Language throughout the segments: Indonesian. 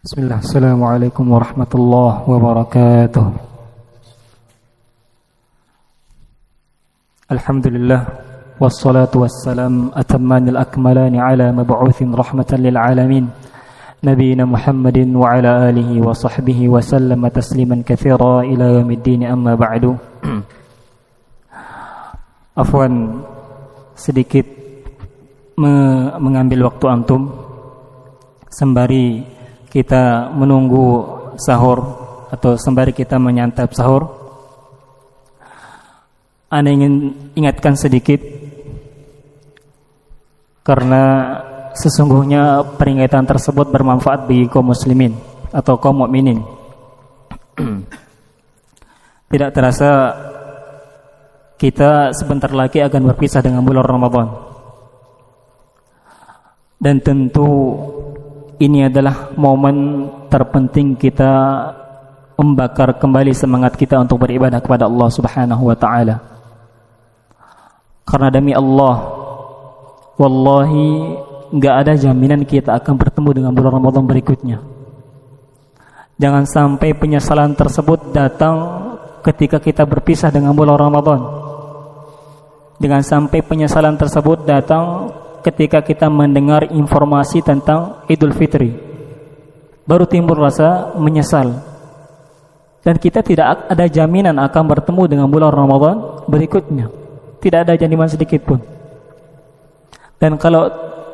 Bismillah, Assalamualaikum warahmatullahi wabarakatuh. Alhamdulillah, wassalatu wassalam atammanil akmalani ala mab'uthin rahmatan lil alamin Nabiina Muhammadin wa ala alihi wa sahbihi wa sallama tasliman katsira ila yaumiddin, amma ba'du. Afwan, sedikit mengambil waktu antum sembari kita menunggu sahur atau sembari kita menyantap sahur. Ana ingin ingatkan sedikit, karena sesungguhnya peringatan tersebut bermanfaat bagi kaum muslimin atau kaum mukminin. Tidak terasa kita sebentar lagi akan berpisah dengan bulan Ramadan, dan tentu ini adalah momen terpenting kita membakar kembali semangat kita untuk beribadah kepada Allah Subhanahu wa taala. Karena demi Allah, wallahi enggak ada jaminan kita akan bertemu dengan bulan Ramadan berikutnya. Jangan sampai penyesalan tersebut datang ketika kita berpisah dengan bulan Ramadan. Jangan sampai penyesalan tersebut datang ketika kita mendengar informasi tentang Idul Fitri, baru timbul rasa menyesal, dan kita tidak ada jaminan akan bertemu dengan bulan Ramadan berikutnya. Tidak ada jaminan sedikit pun. Dan kalau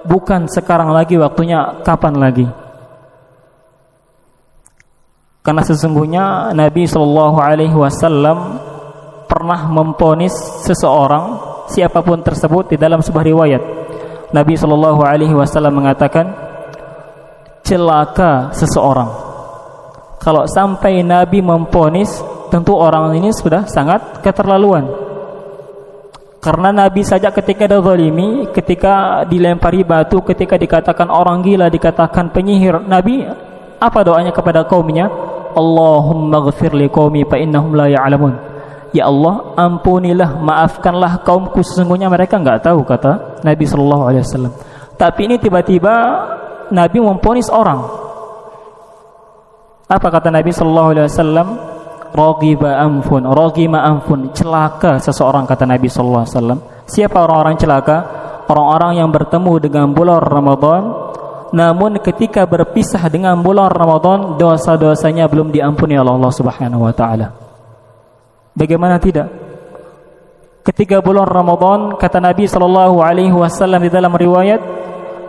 bukan sekarang lagi, waktunya kapan lagi? Karena sesungguhnya Nabi SAW pernah memvonis seseorang, siapapun tersebut, di dalam sebuah riwayat. Nabi SAW mengatakan, celaka seseorang. Kalau sampai Nabi memvonis, tentu orang ini sudah sangat keterlaluan. Karena Nabi saja ketika dizalimi, ketika dilempari batu, ketika dikatakan orang gila, dikatakan penyihir, Nabi apa doanya kepada kaumnya? Allahumma ghfir li qaumi fa innahum la ya'lamun. Ya Allah, ampunilah, maafkanlah kaumku, sesungguhnya mereka enggak tahu, kata Nabi SAW. Tapi ini tiba-tiba Nabi memvonis orang. Apa kata Nabi SAW? Raghiba anfun, celaka seseorang, kata Nabi SAW. Siapa orang-orang celaka? Orang-orang yang bertemu dengan bulan Ramadan, namun ketika berpisah dengan bulan Ramadan, dosa-dosanya belum diampuni oleh Allah Subhanahu wa taala. Bagaimana tidak? Ketika bulan Ramadan, kata Nabi SAW di dalam riwayat,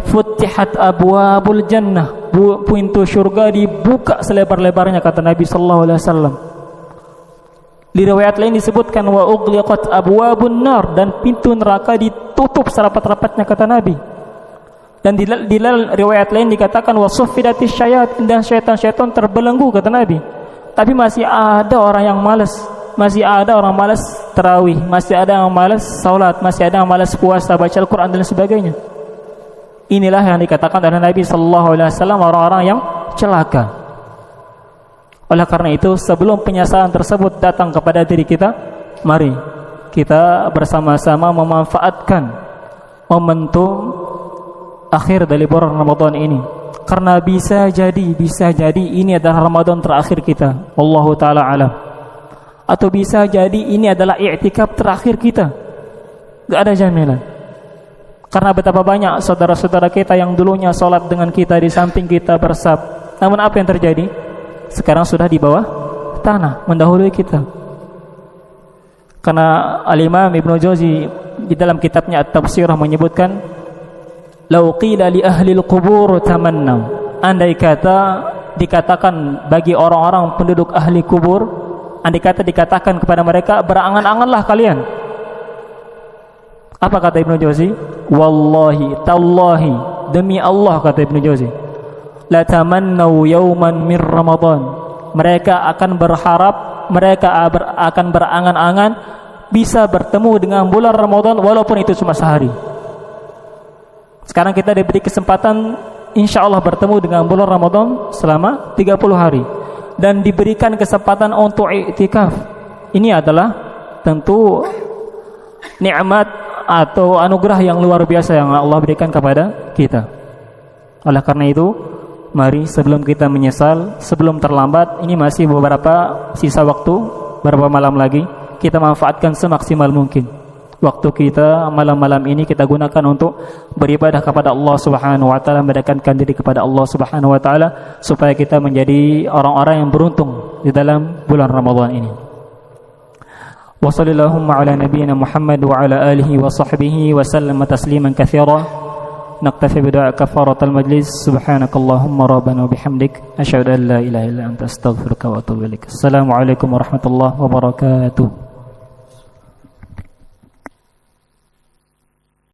Futtihat abwabul jannah, pintu syurga dibuka selebar-lebarnya, kata Nabi SAW. Di riwayat lain disebutkan wa ughliqat abwabun nar, dan pintu neraka ditutup serapat-rapatnya, kata Nabi. Dan di riwayat lain dikatakan wa suffidatis syayatin, dan syaitan-syaitan terbelenggu, kata Nabi. Tapi masih ada orang yang malas, masih ada orang malas tarawih, masih ada yang malas salat, masih ada yang malas puasa, baca Al-Quran dan sebagainya. Inilah yang dikatakan oleh Nabi SAW orang-orang yang celaka. Oleh karena itu, sebelum penyesalan tersebut datang kepada diri kita, mari kita bersama-sama memanfaatkan momentum akhir dari bulan Ramadan ini. Karena bisa jadi ini adalah Ramadan terakhir kita, wallahu ta'ala alam. Atau bisa jadi ini adalah i'tikaf terakhir kita. Gak ada jaminan. Karena betapa banyak saudara-saudara kita yang dulunya sholat dengan kita, di samping kita bersab, namun apa yang terjadi? Sekarang sudah di bawah tanah, mendahului kita. Karena Al-Imam Ibnu Jauzi di dalam kitabnya At-Tafsirah menyebutkan, lau qila li ahli al-qubur tamannaw, andai kata dikatakan bagi orang-orang penduduk ahli kubur, andai kata dikatakan kepada mereka, berangan-anganlah kalian. Apa kata Ibnu Jauzi? Wallahi, tallahi, demi Allah, kata Ibnu Jauzi, la tamannaw yawman min Ramadan. Mereka akan berharap, mereka akan berangan-angan bisa bertemu dengan bulan Ramadan, walaupun itu cuma sehari. Sekarang kita diberi kesempatan insyaallah bertemu dengan bulan Ramadan selama 30 hari, dan diberikan kesempatan untuk i'tikaf. Ini adalah tentu nikmat atau anugerah yang luar biasa yang Allah berikan kepada kita. Oleh karena itu, mari sebelum kita menyesal, sebelum terlambat, ini masih beberapa sisa waktu, beberapa malam lagi, kita manfaatkan semaksimal mungkin. Waktu kita malam-malam ini kita gunakan untuk beribadah kepada Allah Subhanahu wa taala, mendekatkan diri kepada Allah Subhanahu wa taala supaya kita menjadi orang-orang yang beruntung di dalam bulan Ramadan ini. Wa sallallahu ala nabiyyina Muhammad wa ala alihi wa sahbihi wa sallama tasliman katsira. Naktafi bidu'a kafaratul majlis. Subhanakallahumma rabbana wa bihamdik asyhadu an la ilaha illa anta astaghfiruka wa atubu ilaik. Assalamualaikum warahmatullahi wabarakatuh.